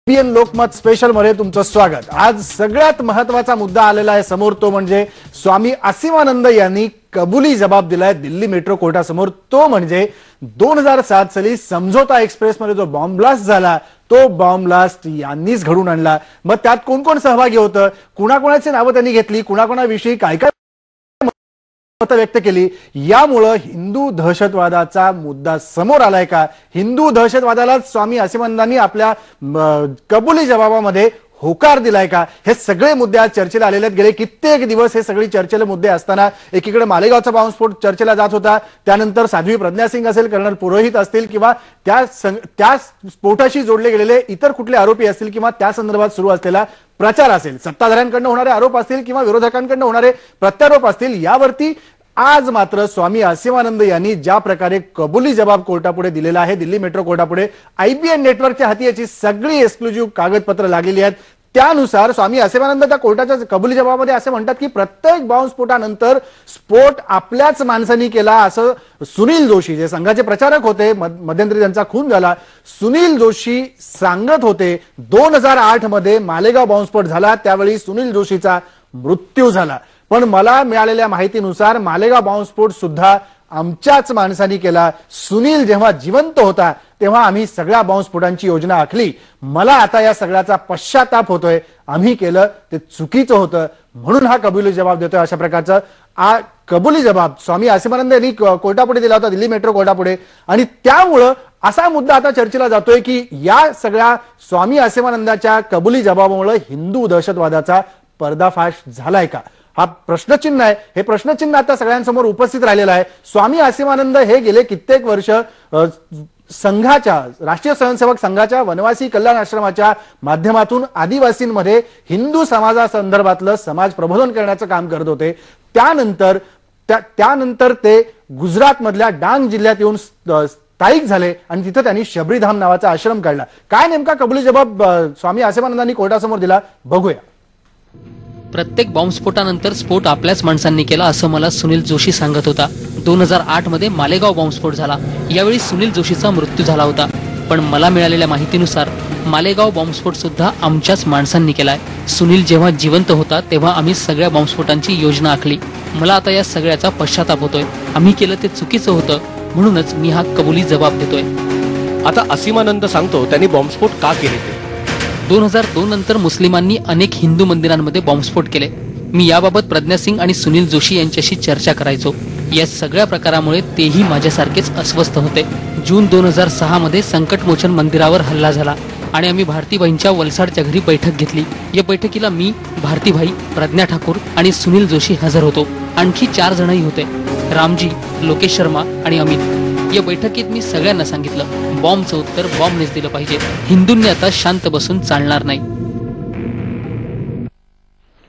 ABN Lokmat special मध्ये तुमचं स्वागत। आज सगळ्यात महत्त्वाचा मुद्दा आलेला आहे समोर, तो म्हणजे स्वामी असीमानंद यांनी कबुली जबाब दिलाय दिल्ली मेट्रो कोर्टासमोर। तो म्हणजे 2007 साली समझोता एक्सप्रेस मध्ये जो बॉम्ब ब्लास्ट झाला, तो बॉम्ब ब्लास्ट यांनीच घडून आणला। मग त्यात कोण कोण सहभागी होतं, कुणाकुणाची नावं त्यांनी घेतली, कुणाकुणाविषयी काय काय मत व्यक्त केली, यामुळे हिंदू दहशतवादाचा मुद्दा समोर आलाय का? हिंदू दहशतवादाला स्वामी असीमानंदांनी आपल्या कबुली जबाबामध्ये होकार दिलाय का? हे सगळे मुद्दे आज चर्चेला आलेले आहेत। गेले कित्येक दिवस हे सगळे चर्चेले मुद्दे असताना एकीकडे मालेगावचा बॉम्बस्फोट चर्चेला जात होता, त्यानंतर साध्वी प्रज्ञा सिंग असेल, कर्नल पुरोहित असतील किंवा त्या स्फोटाशी जोडले गेलेले इतर कुठले आरोपी असतील किंवा त्या संदर्भात सुरू असलेला प्रचार असेल, सत्ताधाऱ्यांकडून होणारे आरोप असतील किंवा विरोधकांकडून होणारे प्रत्यारोप असतील, यावरती आज मात्र स्वामी असीमानंद यांनी ज्या प्रकारे कबुली जबाब कोर्टापुढे दिलेला आहे, दिल्ली मेट्रो कोर्टापुढे आयबीएन नेटवर्कच्या हाती याची सगळी एक्सक्लुझिव्ह कागदपत्र लागलेली आहेत। त्यानुसार स्वामी असीमानंद त्या कोर्टाच्या कबुली जबाबामध्ये असे म्हणतात की प्रत्येक बॉम्बस्फोटानंतर स्फोट आपल्याच माणसांनी केला, असं सुनील जोशी जे संघाचे प्रचारक होते, मध्यंतरी त्यांचा खून झाला, सुनील जोशी सांगत होते। 2008 मध्ये मालेगाव बॉम्बस्फोट झाला, त्यावेळी सुनील जोशीचा मृत्यू झाला, पण मला मिळालेल्या माहितीनुसार मालेगाव बॉम्बस्फोट सुद्धा आमच्याच माणसांनी केला। सुनील जेव्हा जिवंत होता तेव्हा आम्ही सगळ्या बॉम्बस्फोटांची योजना आखली, मला आता या सगळ्याचा पश्चाताप होतोय, आम्ही केलं ते चुकीचं होतं, म्हणून हा कबुली जबाब देतोय। अशा प्रकारचा कबुली जबाब स्वामी असीमानंद यांनी कोर्टापुढे दिला होता, दिल्ली मेट्रो कोर्टापुढे, आणि त्यामुळं असा मुद्दा आता चर्चेला जातोय की या सगळ्या स्वामी असीमानंदाच्या कबुली जबाबामुळे हिंदू दहशतवादाचा पर्दाफाश झालाय का, हा प्रश्नचिन्ह आहे। हे प्रश्नचिन्ह आता सगळ्यांसमोर उपस्थित राहिलेलं आहे। स्वामी असीमानंद हे गेले कित्येक वर्ष संघाच्या, राष्ट्रीय स्वयंसेवक संघाच्या वनवासी कल्याण आश्रमाच्या माध्यमातून आदिवासींमध्ये हिंदू समाजासंदर्भातलं समाज प्रबोधन करण्याचं काम करत होते। त्यानंतर ते गुजरात मधल्या डांग जिल्ह्यात येऊन स्थायिक झाले आणि तिथे त्यांनी शबरीधाम नावाचा आश्रम काढला। काय नेमका कबुली जबाब स्वामी असीमानंदांनी कोर्टासमोर दिला, बघूया। प्रत्येक बॉम्बस्फोटानंतर स्फोट आपल्याच माणसांनी केला असं मला सुनील जोशी सांगत होता। 2008 मध्ये मालेगाव बॉम्बस्फोट झाला, यावेळी सुनील जोशीचा मृत्यू झाला होता, पण मला मिळालेल्या माहितीनुसार मालेगाव बॉम्बस्फोट सुद्धा आमच्याच माणसांनी केलाय। सुनील जेव्हा जिवंत होता तेव्हा आम्ही सगळ्या बॉम्बस्फोटांची योजना आखली, मला आता या सगळ्याचा पश्चाताप होतोय, आम्ही केलं ते चुकीचं होतं, म्हणूनच मी हा कबुली जबाब देतोय। आता असीमानंद सांगतो त्यांनी बॉम्बस्फोट का केले ते। 2002 नंतर मुस्लिमांनी अनेक हिंदू मंदिरांमध्ये बॉम्बस्फोट केले। मी याबाबत प्रज्ञा सिंग आणि सुनील जोशी यांच्याशी चर्चा करायचो। या सगळ्या प्रकारामुळे तेही माझ्यासारखेच अस्वस्थ होते। जून 2006 मध्ये संकटमोचन मंदिरावर हल्ला झाला आणि आम्ही भारतीबाईंच्या वलसाडच्या घरी बैठक घेतली। या बैठकीला मी, भारतीबाई, प्रज्ञा ठाकूर आणि सुनील जोशी हजर होतो। आणखी 4 जणही होते, रामजी, लोकेश शर्मा आणि अमित। या बैठकीत मी सगळ्यांना सांगितलं, बॉम्बचं उत्तर बॉम्बनेच दिलं पाहिजे, हिंदूंनी आता शांत बसून चालणार नाही।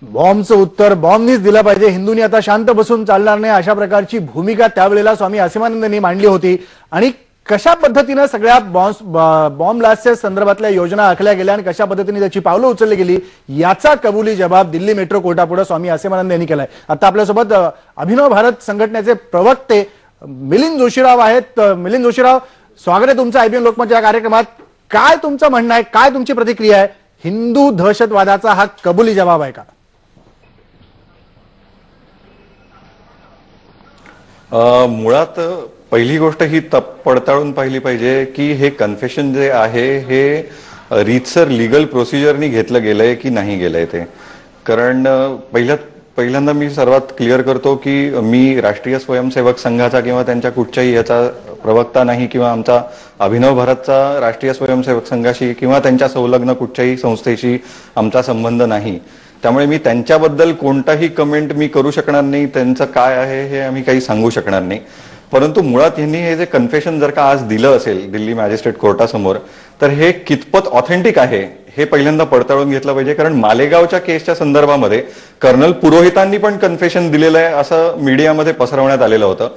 बॉम्बचं उत्तर बॉम्बनीच दिलं पाहिजे, हिंदूंनी आता शांत बसून चालणार नाही, अशा प्रकारची भूमिका त्यावेळेला स्वामी असीमानंदांनी मांडली होती। आणि कशा पद्धतीने सगळ्या बॉम्ब ब्लास्टच्या संदर्भातल्या योजना आखल्या गेल्या आणि कशा पद्धतीने त्याची पावलं उचलली गेली, याचा कबुली जबाब दिल्ली मेट्रो कोर्टापुढे स्वामी असीमानंद यांनी केलाय। आता आपल्यासोबत अभिनव भारत संघटनेचे प्रवक्ते मिलिंद जोशीराव आहेत। मिलिंद जोशीराव, स्वागत आहे तुमचं आयबीएन लोकमतच्या कार्यक्रमात। काय तुमचं म्हणणं आहे, काय तुमची प्रतिक्रिया आहे, हिंदू दहशतवादाचा हा कबुली जबाब आहे का? मुळात पहिली गोष्ट ही पडताळून पाहिली पाहिजे की हे कन्फेशन जे आहे हे रीतसर लीगल प्रोसिजरनी घेतलं गेलंय की नाही गेलंय ते। कारण पहिल्यांदा मी सर्वात क्लिअर करतो की मी राष्ट्रीय स्वयंसेवक संघाचा किंवा त्यांच्या कुठच्याही याचा प्रवक्ता नाही, किंवा आमचा अभिनव भारतचा राष्ट्रीय स्वयंसेवक संघाशी किंवा त्यांच्या संलग्न कुठच्याही संस्थेशी आमचा संबंध नाही। त्यामुळे मी त्यांच्याबद्दल कोणताही कमेंट मी करू शकणार नाही, त्यांचं काय आहे हे आम्ही काही सांगू शकणार नाही। परंतु मुळात यांनी हे जे कन्फेशन जर का आज दिलं असेल दिल्ली मॅजिस्ट्रेट कोर्टासमोर, तर हे कितपत ऑथेंटिक आहे हे पहिल्यांदा पडताळून घेतलं पाहिजे। कारण मालेगावच्या केसच्या संदर्भामध्ये कर्नल पुरोहितांनी पण कन्फेशन दिलेलं आहे असं मीडियामध्ये पसरवण्यात आलेलं होतं।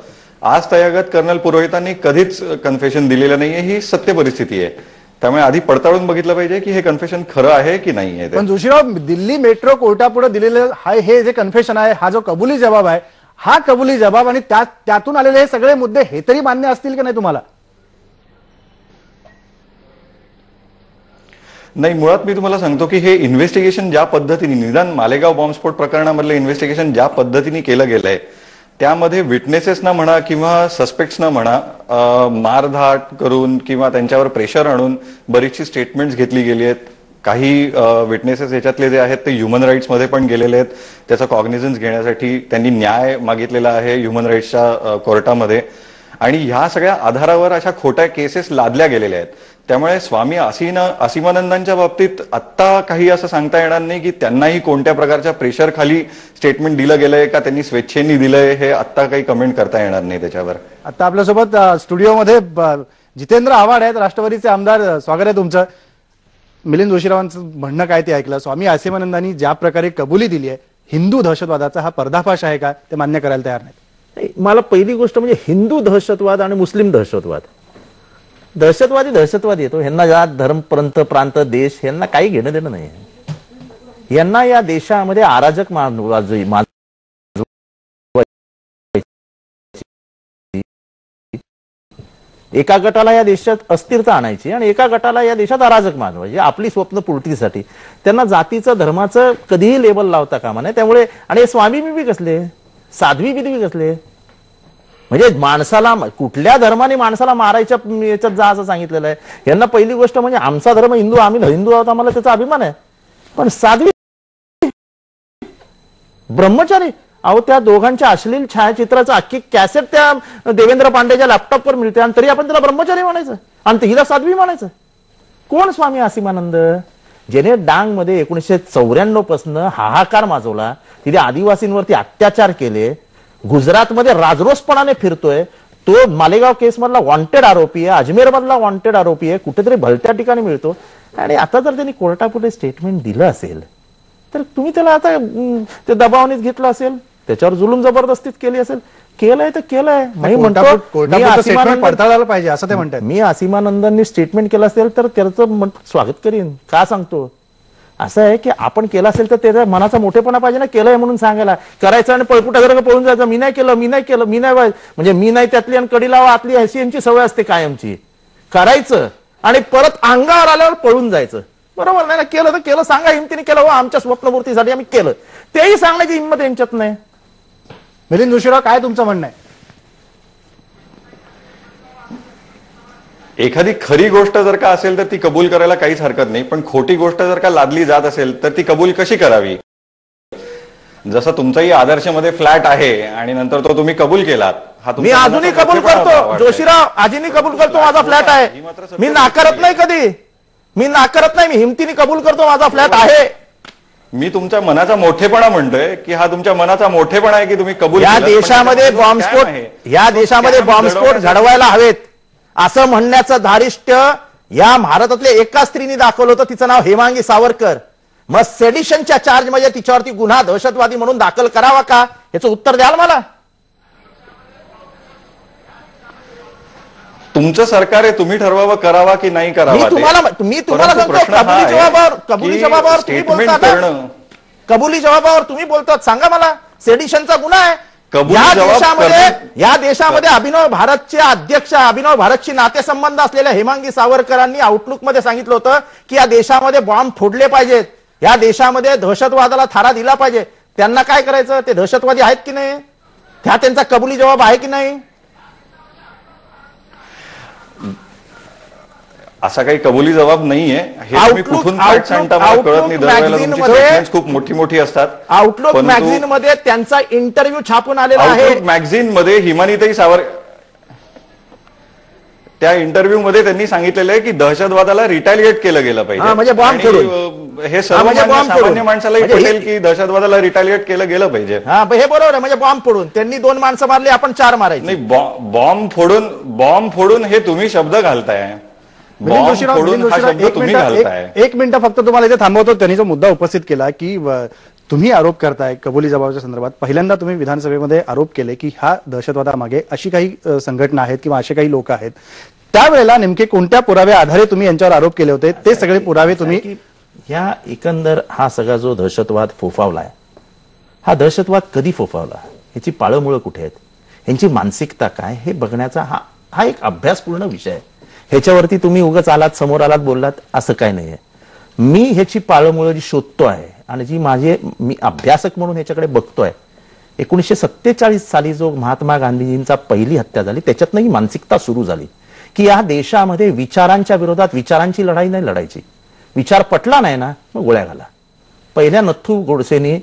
आज तयागत कर्नल पुरोहितांनी कधीच कन्फेशन दिलेलं नाहीये, ही सत्य परिस्थिती आहे। त्यामुळे आधी पडताळून बघितलं पाहिजे की हे कन्फेशन खरं आहे की नाही आहे। पण जोशीराव, दिल्ली मेट्रो कोर्टापुढे दिलेलं हे जे कन्फेशन आहे, हा जो कबुली जबाब आहे, हा कबुली जबाब आणि त्यातून आलेले हे सगळे मुद्दे हे तरी मान्य असतील की नाही तुम्हाला? नाही, मुळात मी तुम्हाला सांगतो की हे इन्व्हेस्टिगेशन ज्या पद्धतीने, निदान मालेगाव बॉम्बस्फोट प्रकरणामधलं इन्व्हेस्टिगेशन ज्या पद्धतीने केलं गेलंय त्यामध्ये विटनेसेसना म्हणा किंवा सस्पेक्ट्सना म्हणा मारधाड करून किंवा त्यांच्यावर प्रेशर आणून बरीचशी स्टेटमेंट्स घेतली गेली आहेत. काही विटनेसेस याच्यातले जे आहेत ते ह्युमन राईट्समध्ये पण गेलेले आहेत. त्याचा कॉग्निझन्स घेण्यासाठी त्यांनी न्याय मागितलेला आहे ह्युमन राईट्सच्या कोर्टामध्ये. आणि ह्या सगळ्या आधारावर अशा खोट्या केसेस लादल्या गेलेल्या आहेत. त्यामुळे स्वामी असीमानंदांच्या बाबतीत आत्ता काही असं सांगता येणार नाही की त्यांनाही कोणत्या प्रकारच्या प्रेशर खाली स्टेटमेंट दिलं गेलंय का त्यांनी स्वेच्छेने दिलंय, हे आत्ता काही कमेंट करता येणार नाही त्याच्यावर. आता आपल्यासोबत स्टुडिओमध्ये जितेंद्र आव्हाड आहेत, राष्ट्रवादीचे आमदार. स्वागत आहे तुमचं. मिलिंद जोशीरावांचं म्हणणं काय ते ऐकलं. स्वामी असीमानंदांनी ज्या प्रकारे कबुली दिली आहे, हिंदू दहशतवादाचा हा पर्दाफाश आहे का, ते मान्य करायला तयार नाही. मला पहिली गोष्ट म्हणजे हिंदू दहशतवाद आणि मुस्लिम दहशतवाद, दहशतवादी येतो. ह्यांना या धर्म, पंथ, प्रांत, देश ह्यांना काही घेणं देणं नाही. यांना या देशामध्ये अराजक एका गटाला या देशात अस्थिरता आणायची आणि एका गटाला या देशात अराजक मानवायची, आपली स्वप्न पूर्तीसाठी. त्यांना जातीचं, धर्माचं कधीही लेबल लावता कामा नये. त्यामुळे आणि स्वामी बिबी कसले, साध्वी बिदवी कसले, म्हणजे माणसाला कुठल्या धर्माने माणसाला मारायच्या याच्यात जा असं सांगितलेलं आहे. यांना पहिली गोष्ट म्हणजे आमचा धर्म हिंदू, आम्ही हिंदू आहोत, आम्हाला त्याचा अभिमान आहे. पण साध्वी ब्रह्मचारी, अहो त्या दोघांच्या अश्लील छायाचित्राचं अख्खी कॅसेट त्या देवेंद्र पांडेच्या लॅपटॉपवर मिळते आणि तरी आपण त्याला ब्रह्मचारी म्हणायचं आणि हिला साध्वी म्हणायचं. कोण स्वामी असीमानंद? ज्याने डांग मध्ये 1994 पासून हाहाकार माजवला, तिथे आदिवासींवरती अत्याचार केले, गुजरातमध्ये राजरोसपणाने फिरतोय. तो मालेगाव केस मधला वॉन्टेड आरोपी आहे, अजमेर मधला वॉन्टेड आरोपी आहे, कुठेतरी भलत्या ठिकाणी मिळतो. आणि आता जर त्यांनी कोर्टापुढे स्टेटमेंट दिलं असेल तर तुम्ही त्याला आता ते दबावानेच घेतलं असेल, त्याच्यावर जुलूम जबरदस्तीत केली असेल. केलंय तर केलंय. मी म्हणतो पडताळायला पाहिजे असं ते म्हणतात. मी असीमानंदांनी स्टेटमेंट केलं असेल तर त्याचं स्वागत करीन. का सांगतो? असं आहे की आपण केलं असेल तर त्याचा मनाचा मोठेपणा पाहिजे ना, केलंय म्हणून सांगायला. करायचं आणि पळपुटासारखं पळून जायचं, मी नाही केलं, मी नाही केलं, मी नाही, म्हणजे मी नाही त्यातली आणि कडी लावा आतली अशी यांची सवय असते कायमची. करायचं आणि परत अंगावर आल्यावर पळून जायचं. बरोबर नाही ना? केलं तर केलं, सांगा हिमतीने केलं, हो आमच्या स्वप्नपूर्तीसाठी आम्ही केलं, तेही सांगण्याची हिंमत यांच्यात नाही. मिलिंद जोशीराव, काय तुमचं म्हणणं आहे? एखादी खरी गोष्ट जर का असेल तर ती कबूल करायला काहीच हरकत नाही, पण खोटी गोष्ट जर का लादली जात असेल तर ती कबूल कशी करावी? जसं तुमचाही आदर्शमध्ये फ्लॅट आहे आणि नंतर तो तुम्ही कबूल केलात, हा मी अजूनही कबूल करतो. जोशीराव, आजही कबूल करतो माझा फ्लॅट आहे. मी नाकारत नाही, कधी मी नाकारत नाही, मी हिमतीने कबूल करतो माझा फ्लॅट आहे. मी तुमच्या मनाचा मोठेपणा म्हणतोय की हा तुमच्या मनाचा मोठेपणा आहे की तुम्ही कबूल. या देशामध्ये बॉम्बस्फोट, या देशामध्ये बॉम्बस्फोट घडवायला हवेत असं म्हणण्याचं धारिष्ट्य या भारतातल्या एका स्त्रीने दाखवलं होतं. तिचं नाव हेमांगी सावरकर. मग सेडिशनच्या चार्ज मध्ये तिच्यावरती गुन्हा दहशतवादी म्हणून दाखल करावा का, याचं उत्तर द्याल मला? तुमचं सरकार आहे, तुम्ही ठरवावं करावा की नाही करावा. मी तुम्हाला सांगतो, कबुली जबाबावर तुम्ही बोलतात. सांगा मला, सेडिशनचा गुन्हा आहे या देशामध्ये अभिनव भारतचे अध्यक्ष, अभिनव भारतशी नातेसंबंध असलेल्या हेमांगी सावरकरांनी आउटलुक मध्ये सांगितलं होतं की या देशामध्ये बॉम्ब फोडले पाहिजेत, या देशामध्ये दहशतवादाला थारा दिला पाहिजे. त्यांना काय करायचं? ते दहशतवादी आहेत की नाही? त्यांचा कबुली जबाब आहे की नाही? असा काही कबुली जबाब नाहीये. हे तुम्ही कुठून कळत नाही. दरवेळेला खूप मोठी मोठी असतात. आउटलुक मॅगझिन मध्ये त्यांचा इंटरव्ह्यू छापून आलेला आहे. मॅगझिन मध्ये हिमानीताई सावरकर, त्या इंटरव्ह्यू मध्ये त्यांनी सांगितलेलं आहे की दहशतवादाला रिटॅलिएट केलं गेलं पाहिजे. म्हणजे बॉम्ब फोडून हे सामान्य माणसालाही पटेल की दहशतवादाला रिटॅलिएट केलं गेलं पाहिजे. हे बरोबर आहे. म्हणजे बॉम्ब फोडून त्यांनी 2 माणसं मारली, आपण 4 मारायची नाही. बॉम्ब फोडून हे तुम्ही शब्द घालताय. एक मिनिट फक्त तुम्हाला इथे थांबवतो. त्यांनी जो मुद्दा उपस्थित केला की तुम्ही आरोप करताय कबुली जबाबाच्या संदर्भात, पहिल्यांदा तुम्ही विधानसभेमध्ये आरोप केले की हा दहशतवादामागे अशी काही संघटना आहेत किंवा असे काही लोक आहेत. त्यावेळेला नेमके कोणत्या पुराव्या आधारे तुम्ही यांच्यावर आरोप केले होते, ते सगळे पुरावे तुम्ही या एकंदर हा सगळा जो दहशतवाद फोफावलाय, हा दहशतवाद कधी फोफावला, ह्याची पाळंमुळं कुठे आहेत, ह्यांची मानसिकता काय, हे बघण्याचा हा एक अभ्यासपूर्ण विषय आहे. ह्याच्यावरती तुम्ही उगाच आलात, समोर आलात, बोललात असं काय नाहीये. मी ह्याची पाळंमुळं जी शोधतो आहे आणि जी मी अभ्यासक म्हणून ह्याच्याकडे बघतोय, 1947 साली जो महात्मा गांधीजींचा पहिली हत्या झाली त्याच्यातनं ही मानसिकता सुरू झाली की या देशामध्ये विचारांच्या विरोधात विचारांची लढाई नाही लढायची. विचार पटला नाही ना मग गोळ्या घाला. पहिल्या नथू गोडसेने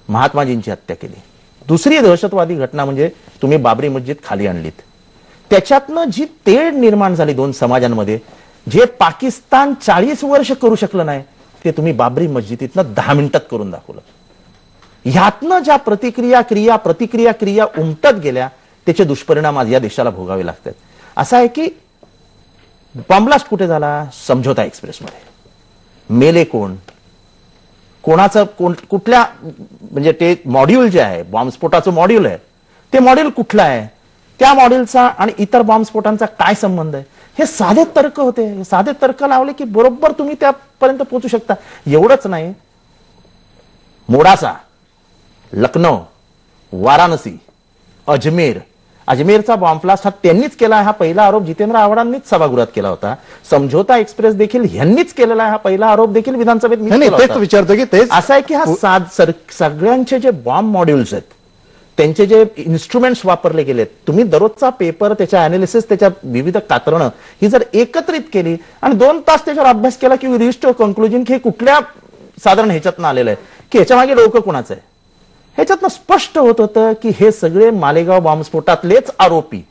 महात्माजींची हत्या केली. दुसरी दहशतवादी घटना म्हणजे तुम्ही बाबरी मस्जिद खाली आणलीत. त्याच्यातनं जी तेढ निर्माण झाली दोन समाजांमध्ये, जे पाकिस्तान 40 वर्ष करू शकलं नाही ते तुम्ही बाबरी मस्जिदीतनं 10 मिनिटात करून दाखवलं. ह्यातनं ज्या प्रतिक्रिया क्रिया उमटत गेल्या त्याचे दुष्परिणाम आज या देशाला भोगावे लागतात. असं आहे की बॉम्बलास्ट कुठे झाला? समझोता एक्सप्रेसमध्ये. मेले कोण? कोणाचं कुठल्या म्हणजे ते मॉड्यूल जे आहे, बॉम्बस्फोटाचं मॉड्यूल आहे, ते मॉड्यूल कुठलं आहे, त्या मॉड्यूलचा आणि इतर बॉम्बस्फोटांचा काय संबंध आहे, हे साधे तर्क होते. हे साधे तर्क लावले की बरोबर तुम्ही त्यापर्यंत पोहोचू शकता. एवढंच नाही, मोडासा, लखनौ, वाराणसी, अजमेरचा बॉम्बब्लास्ट हा त्यांनीच केला. हा पहिला आरोप जितेंद्र आव्हाडांनीच सभागृहात केला होता. समझोता एक्सप्रेस देखील ह्यांनीच केलेला आहे. हा पहिला आरोप देखील विधानसभेत तेच विचारतो की तेच असं आहे की हा सगळ्यांचे जे बॉम्ब मॉड्यूल्स आहेत, त्यांचे जे इन्स्ट्रुमेंट्स वापरले गेलेत, तुम्ही दररोजचा पेपर, त्याच्या अनालिसिस, त्याच्या विविध कात्रणं ही जर एकत्रित केली आणि 2 तास त्याच्यावर अभ्यास केला की वी रीच टू कंक्लुजन की हे कुठल्या साधारण ह्याच्यातनं आलेलं आहे, की ह्याच्या मागे डोकं कुणाचं आहे. ह्याच्यातनं स्पष्ट होत होतं की हे सगळे मालेगाव बॉम्बस्फोटातलेच आरोपी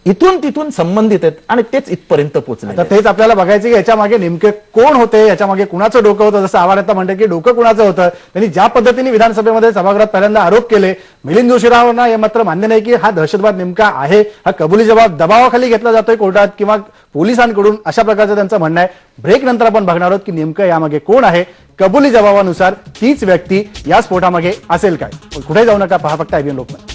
इथून तिथून संबंधित आहेत आणि तेच इथपर्यंत पोहोचले. तर तेच आपल्याला बघायचं की याच्या मागे नेमके कोण होते, याच्या मागे कुणाचं डोकं होतं. जसं आव्हाड आता म्हणते की डोकं कुणाचं होतं. त्यांनी ज्या पद्धतीने विधानसभेमध्ये सभागृहात पहिल्यांदा आरोप केले, मिलिंद जोशीरावांना हे मात्र मान्य नाही की हा दहशतवाद नेमका आहे, हा कबुली जबाब दबावाखाली घेतला जातोय कोर्टात किंवा पोलिसांकडून, अशा प्रकारचं त्यांचं म्हणणं आहे. ब्रेक नंतर आपण बघणार आहोत की नेमकं यामागे कोण आहे. कबुली जबाबानुसार तीच व्यक्ती या स्फोटामागे असेल काय? कुठे जाऊ नका, पहा फक्त IBN लोकमत.